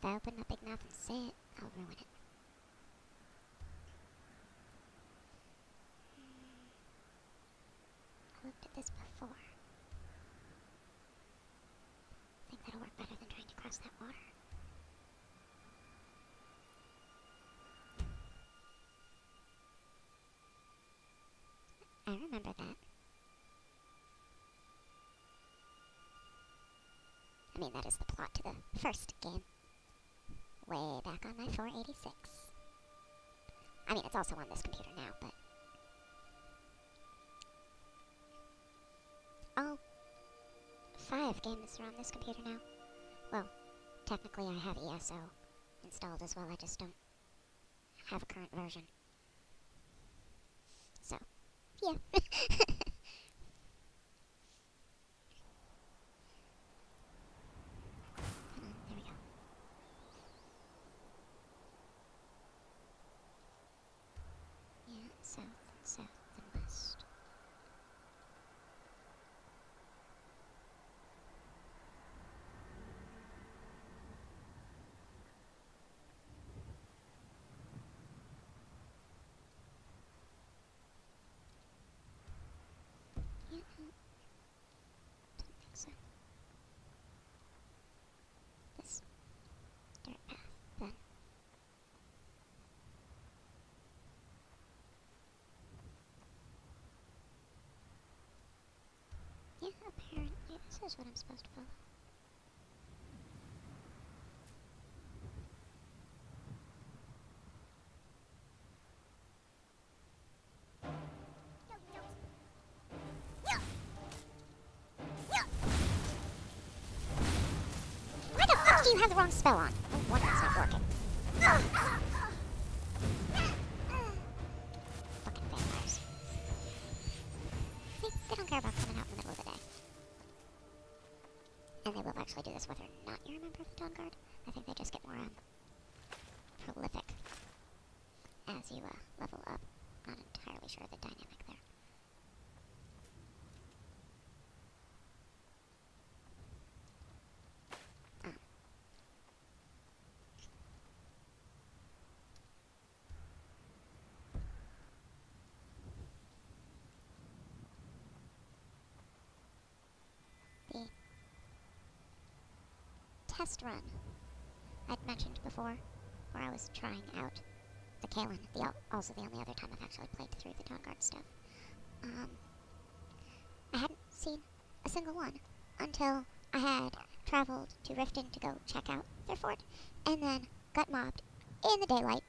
I open my big mouth and say it, I'll ruin it. I looked at this before. I think that'll work better than trying to cross that water. I remember that. I mean, that is the plot to the first game. Way back on my 486. I mean, it's also on this computer now, but... all 5 games are on this computer now. Well, technically I have ESO installed as well, I just don't have a current version. So, yeah. There we go. Yeah, south and south and west. Yeah, don't think so. This dirt path, then. Yeah, apparently this is what I'm supposed to follow. Why the fuck do you have the wrong spell on? No wonder it's not working. Fucking vampires. See, they don't care about coming out in the middle of the day. And they will actually do this whether or not you're a member of the Dawn Guard. I think they just get more prolific as you level up. Not entirely sure of the dynamic there. The test run I'd mentioned before, where I was trying out the Calen, also the only other time I've actually played through the Dawn Guard stuff. I hadn't seen a single one until I had traveled to Riften to go check out their fort, and then got mobbed in the daylight.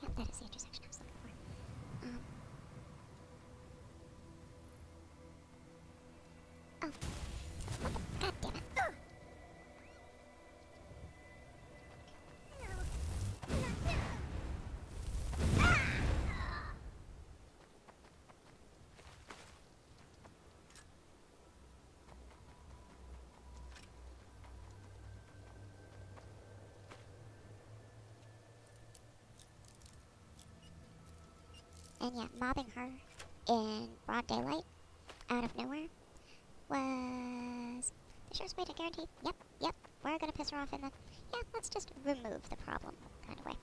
Yep, that is the intersection I was looking for. Oh. God damn it. And yeah, mobbing her in broad daylight, out of nowhere, was the surest way to guarantee, yep, we're gonna piss her off in the, yeah, let's just remove the problem kind of way.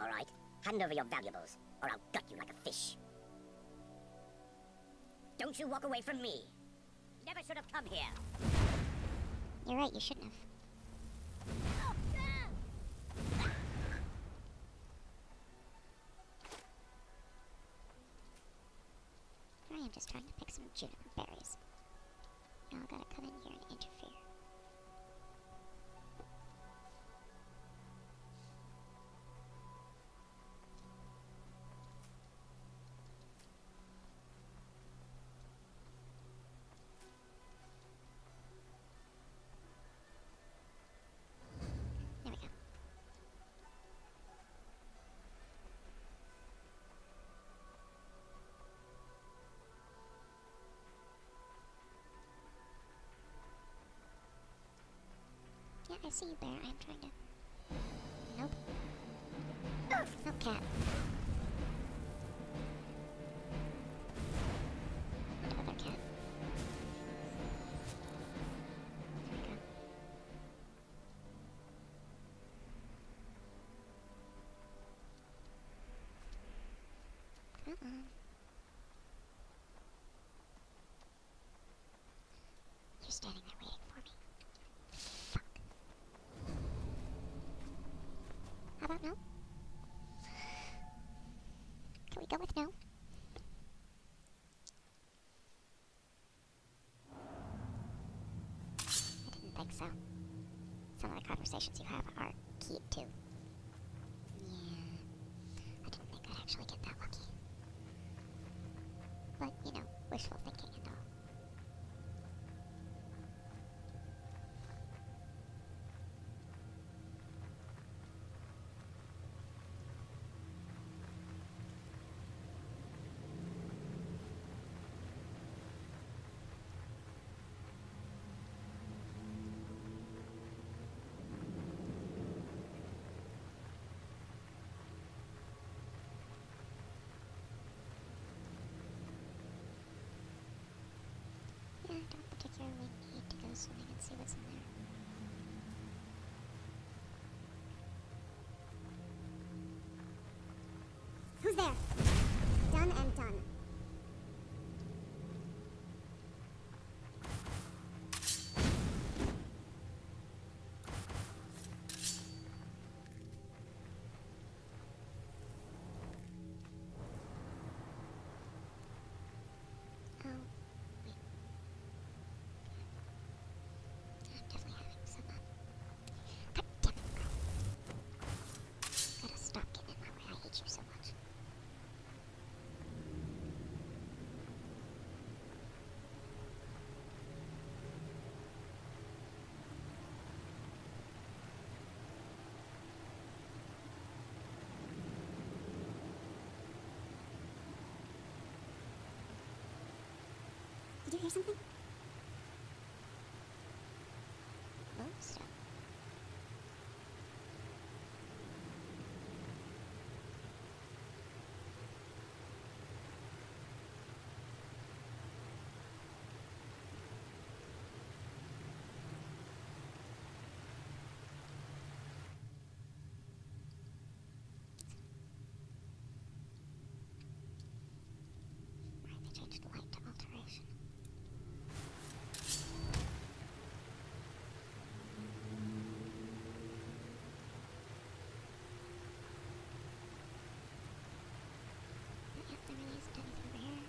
All right, hand over your valuables, or I'll gut you like a fish. Don't you walk away from me. Never should have come here. You're right, you shouldn't have. I am just trying to pick some juniper berries. Now I gotta come in here and interfere. There we go. I see you, bear. I'm trying to... Nope. No cat. Another cat. There we go. Come on. You're standing there waiting for me. Fuck. How about no? Can we go with no? I didn't think so. Some of the conversations you have are keyed too. Yeah. I didn't think I'd actually get that lucky. But, you know, wishful thinking and all. Yeah, I don't particularly need to go swimming and see what's in there. Who's there? Done and done. Oh, wait. I'm definitely having some, God damn it, girl. Gotta stop getting in my way. I hate you so much. Did you hear something? Move stuff. Right, they changed the light to alteration. Yep, there really isn't anything over here.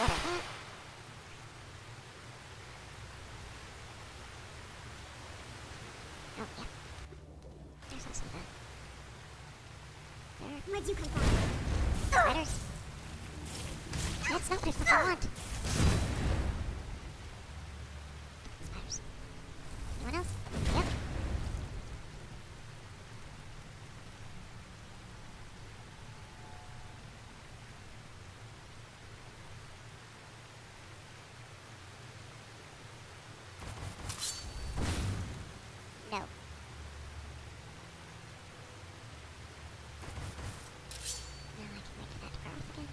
Order. Oh, yeah. There's also that. There Where'd you come from? are spiders. That's not what I fucking want. Spiders. Anyone else? Yep. No. Now I can wait for that to grow up again.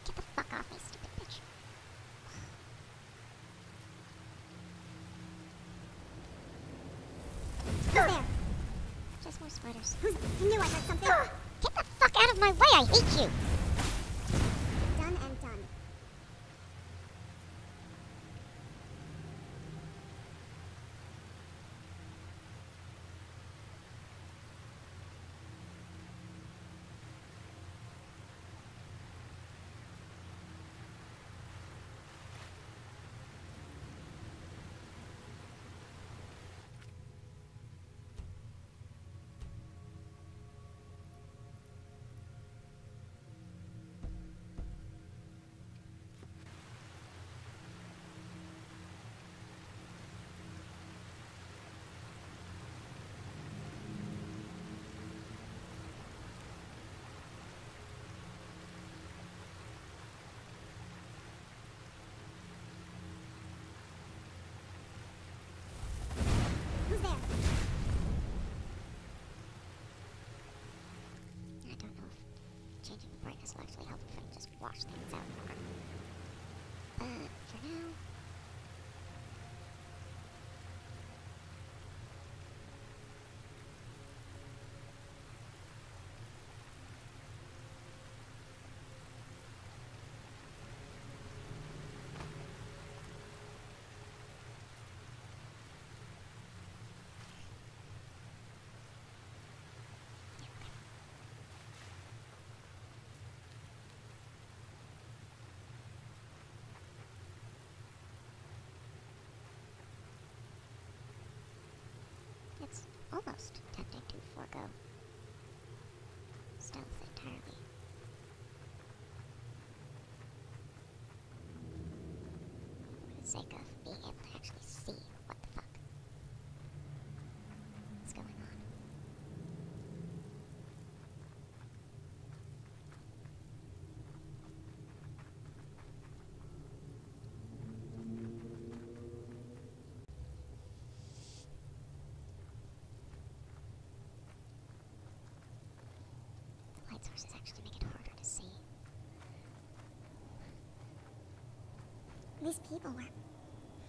Get the fuck off me, stupid bitch. Who's there? Just more spiders. Who's... I knew I heard something. Get the fuck out of my way, I hate you! Done and done. wash things out more. But for now, it's almost tempting to forego stealth entirely. For the sake of being able to actually see what the fuck is going on. The light sources actually make it harder to see. These people were...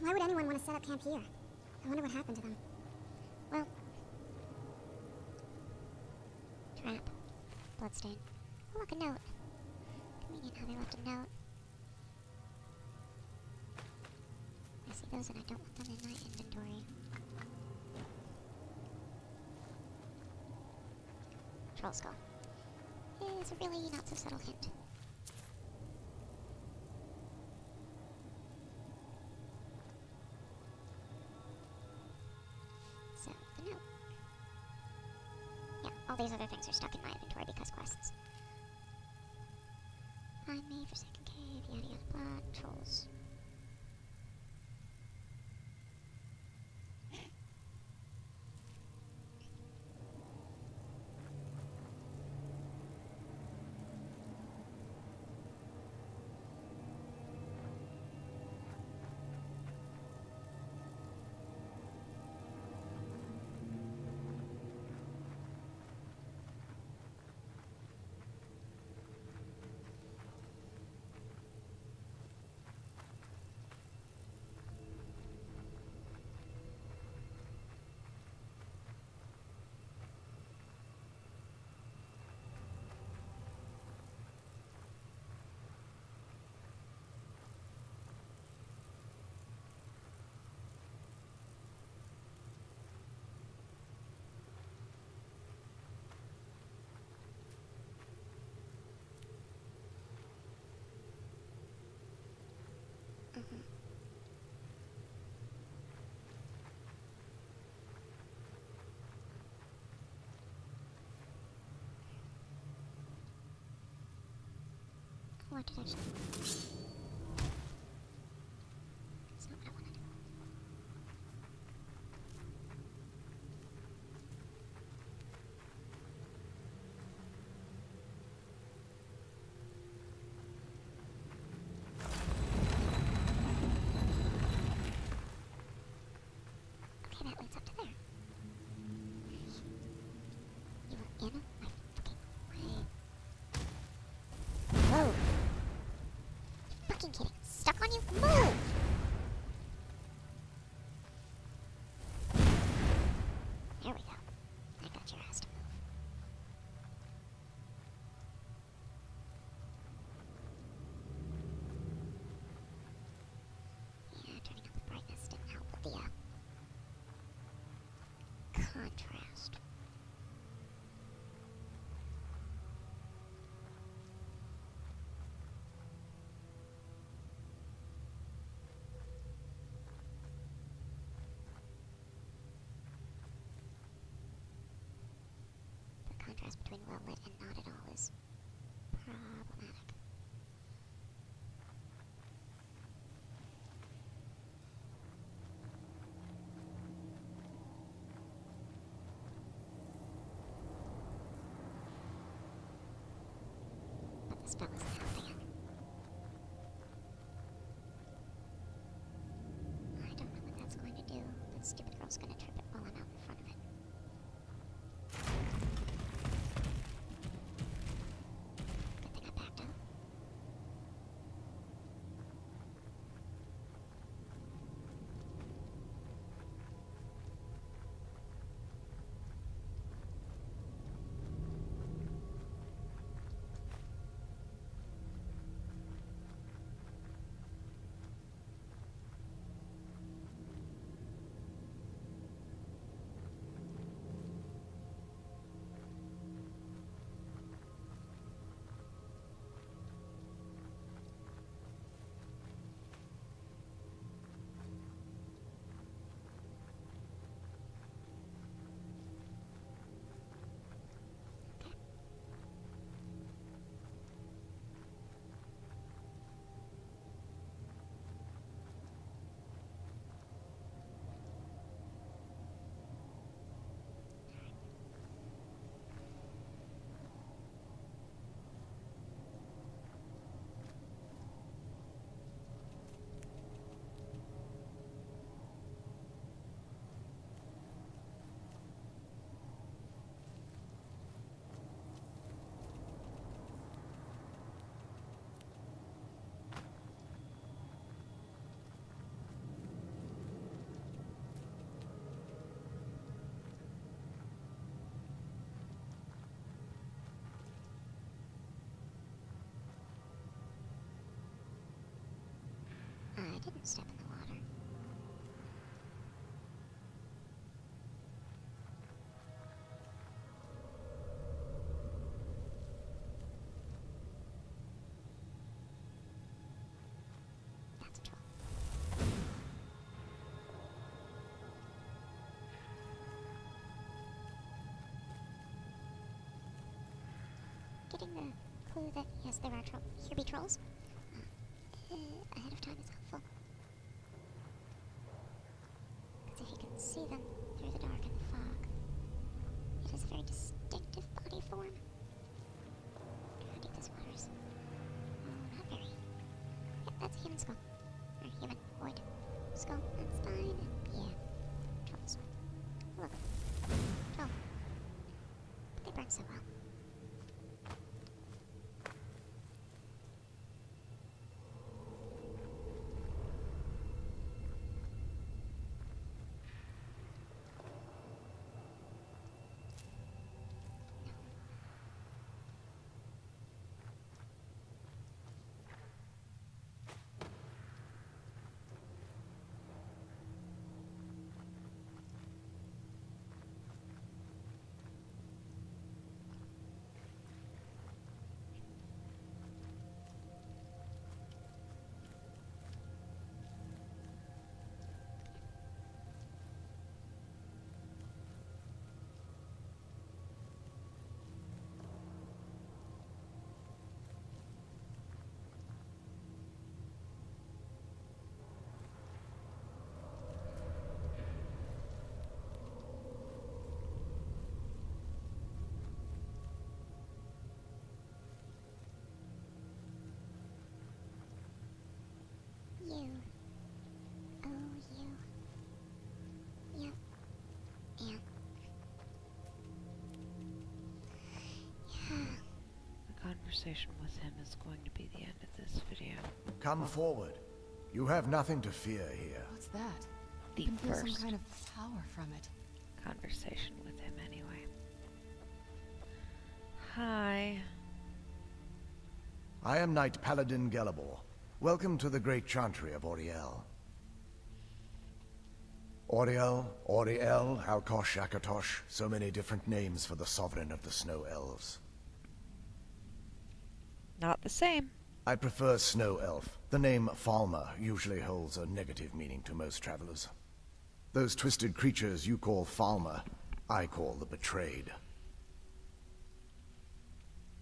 Why would anyone want to set up camp here? I wonder what happened to them. Well, trap, bloodstain. Oh, look, a note. Convenient how they left a note. I see those and I don't want them in my inventory. Troll skull. It's a really not so subtle hint. So, the note. Yeah, all these other things are stuck in my inventory because quests. Find me, Forsaken Cave, yada yada blah, trolls. What did I say? That's not what I wanted. Okay, that leads up to there. You were in my fucking way. Whoa! Fucking kidding. Stuck on you? Move! There we go. I got your ass to move. Yeah, turning up the brightness didn't help with the, contrast. The contrast between well lit and not at all is problematic. But the spell isn't helping it. I don't know what that's going to do. That stupid girl's gonna trip it while I'm out in front of it. Good thing I backed up. step in the water. That's a troll. Getting the clue that, yes, there are here be trolls ahead of time is helpful. Because if you can see them through the dark and the fog, it is a very distinctive body form. How deep this water is? Oh, not very. Yep, that's a human skull. Or humanoid skull and spine. Yeah, trolls. Look, troll. But they burn so well. You. Oh, you. Yep. And. Yeah. The conversation with him is going to be the end of this video. Come forward. You have nothing to fear here. What's that? The I can feel some first kind of power from it. conversation with him anyway. Hi. I am Knight-Paladin Gelebor. Welcome to the great chantry of Auriel. Auriel, Alkosh, Akatosh, so many different names for the sovereign of the snow elves. Not the same. I prefer snow elf. The name Falmer usually holds a negative meaning to most travelers. Those twisted creatures you call Falmer, I call the betrayed.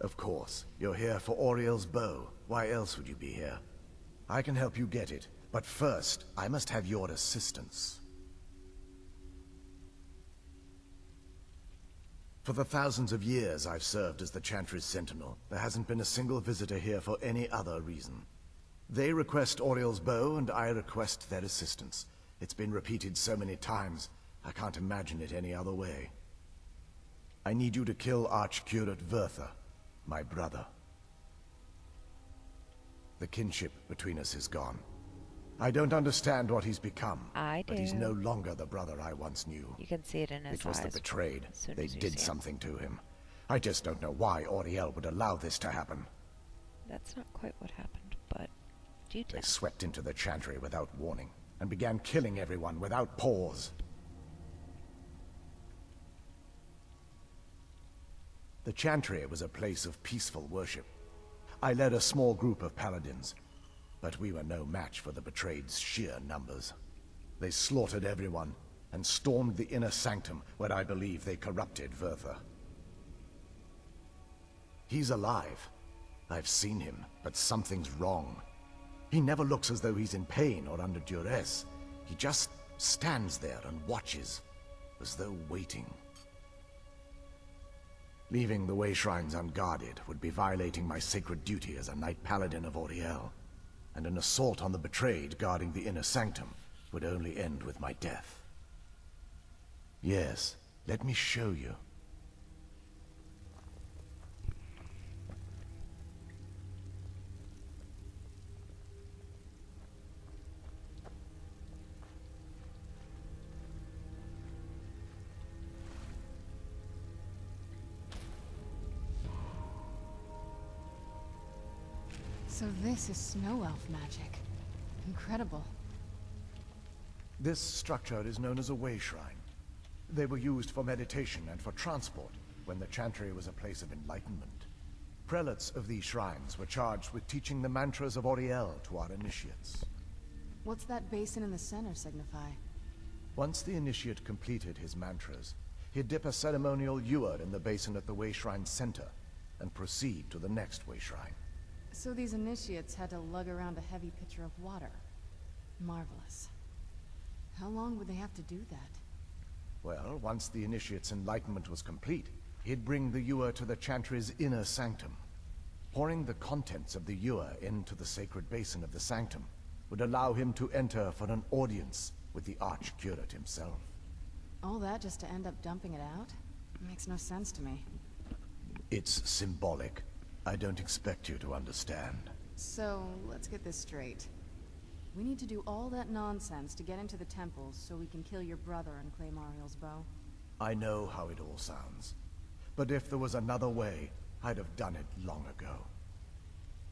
Of course, you're here for Auriel's bow. Why else would you be here? I can help you get it, but first, I must have your assistance. For the thousands of years I've served as the Chantry's sentinel, there hasn't been a single visitor here for any other reason. They request Auriel's bow, and I request their assistance. It's been repeated so many times, I can't imagine it any other way. I need you to kill Archcurate Vertha, my brother. The kinship between us is gone. I don't understand what he's become, I but he's do. no longer the brother I once knew. You can see it in his It was the eyes betrayed. as soon They as you did see him. something to him. I just don't know why Auriel would allow this to happen. That's not quite what happened, but do tell. They swept into the Chantry without warning, and began killing everyone without pause. The Chantry was a place of peaceful worship. I led a small group of paladins, but we were no match for the betrayed's sheer numbers. They slaughtered everyone, and stormed the inner sanctum where I believe they corrupted Vertha. He's alive. I've seen him, but something's wrong. He never looks as though he's in pain or under duress. He just stands there and watches, as though waiting. Leaving the way shrines unguarded would be violating my sacred duty as a Knight-Paladin of Auriel, and an assault on the betrayed guarding the inner sanctum would only end with my death. Yes, let me show you. So this is snow elf magic. Incredible. This structure is known as a way shrine. They were used for meditation and for transport when the Chantry was a place of enlightenment. Prelates of these shrines were charged with teaching the mantras of Auriel to our initiates. What's that basin in the center signify? Once the initiate completed his mantras, he'd dip a ceremonial ewer in the basin at the way shrine's center and proceed to the next way shrine. So these initiates had to lug around a heavy pitcher of water. Marvelous. How long would they have to do that? Well, once the initiate's enlightenment was complete, he'd bring the ewer to the Chantry's inner sanctum. Pouring the contents of the ewer into the sacred basin of the sanctum would allow him to enter for an audience with the Archcurate himself. All that just to end up dumping it out? Makes no sense to me. It's symbolic. I don't expect you to understand. So, let's get this straight. We need to do all that nonsense to get into the temples so we can kill your brother and claim Ariel's bow? I know how it all sounds. But if there was another way, I'd have done it long ago.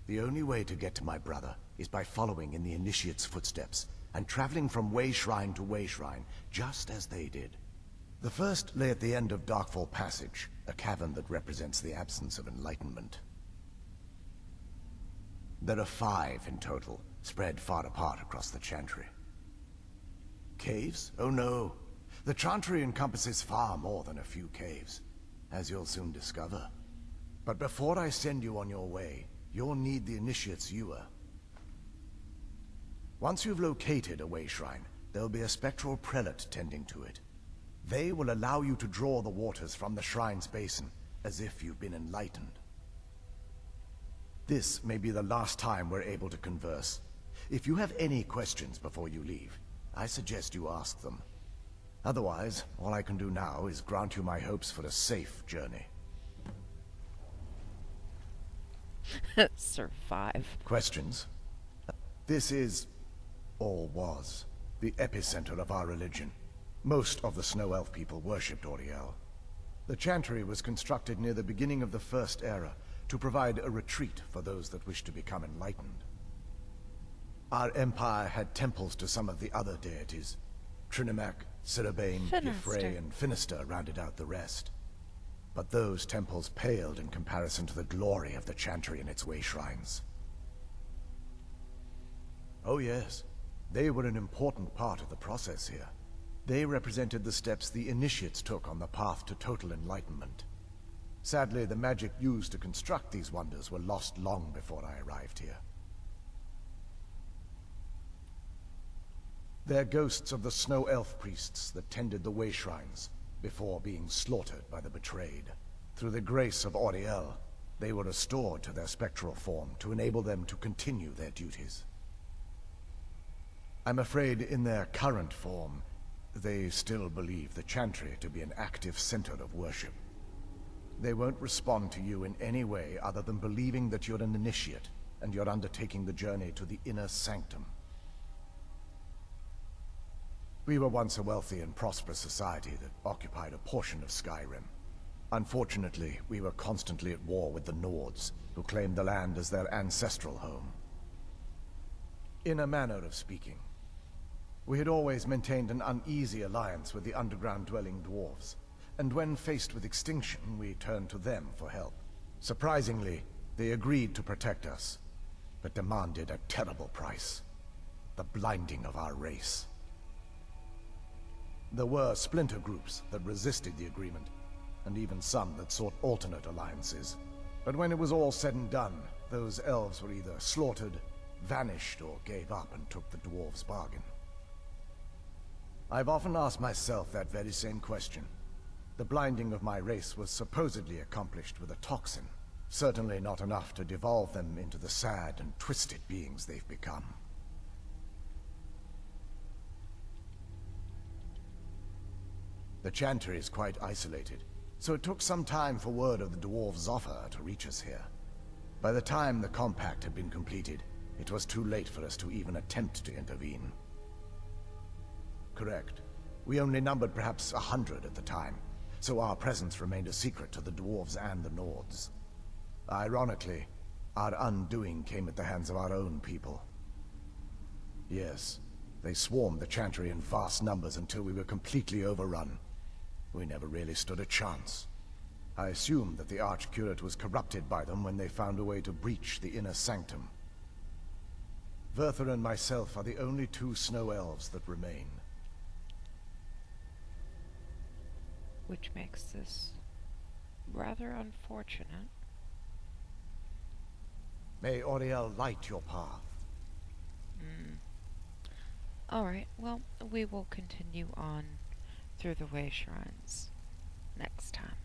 The only way to get to my brother is by following in the Initiate's footsteps and traveling from way shrine to way shrine, just as they did. The first lay at the end of Darkfall Passage, a cavern that represents the absence of enlightenment. There are 5 in total, spread far apart across the Chantry. Caves? Oh no. The Chantry encompasses far more than a few caves, as you'll soon discover. But before I send you on your way, you'll need the Initiate's ewer. Once you've located a way shrine, there'll be a spectral prelate tending to it. They will allow you to draw the waters from the shrine's basin, as if you've been enlightened. This may be the last time we're able to converse. If you have any questions before you leave, I suggest you ask them. Otherwise, all I can do now is grant you my hopes for a safe journey. Survive. Questions? This is, or was, the epicenter of our religion. Most of the Snow Elf people worshipped Auriel. The Chantry was constructed near the beginning of the First Era to provide a retreat for those that wished to become enlightened. Our empire had temples to some of the other deities. Trinimac, Cerebane, Gifrey, and Finister rounded out the rest. But those temples paled in comparison to the glory of the Chantry and its way shrines. Oh yes, they were an important part of the process here. They represented the steps the Initiates took on the path to total enlightenment. Sadly, the magic used to construct these wonders were lost long before I arrived here. They're ghosts of the Snow Elf priests that tended the way shrines before being slaughtered by the betrayed. Through the grace of Auriel, they were restored to their spectral form to enable them to continue their duties. I'm afraid in their current form, they still believe the Chantry to be an active center of worship. They won't respond to you in any way other than believing that you're an initiate, and you're undertaking the journey to the inner sanctum. We were once a wealthy and prosperous society that occupied a portion of Skyrim. Unfortunately, we were constantly at war with the Nords, who claimed the land as their ancestral home. In a manner of speaking, we had always maintained an uneasy alliance with the underground-dwelling dwarves, and when faced with extinction, we turned to them for help. Surprisingly, they agreed to protect us, but demanded a terrible price: the blinding of our race. There were splinter groups that resisted the agreement, and even some that sought alternate alliances. But when it was all said and done, those elves were either slaughtered, vanished, or gave up and took the dwarves' bargain. I've often asked myself that very same question. The blinding of my race was supposedly accomplished with a toxin, certainly not enough to devolve them into the sad and twisted beings they've become. The Chantry is quite isolated, so it took some time for word of the dwarves' offer to reach us here. By the time the compact had been completed, it was too late for us to even attempt to intervene. Correct. We only numbered perhaps 100 at the time, so our presence remained a secret to the dwarves and the Nords. Ironically, our undoing came at the hands of our own people. Yes, They swarmed the Chantry in vast numbers until we were completely overrun. We never really stood a chance. I assumed that the Archcurate was corrupted by them when they found a way to breach the inner sanctum. Werther and myself are the only two snow elves that remain. Which makes this rather unfortunate. May Auriel light your path. Alright, well, we will continue on through the Way Shrines next time.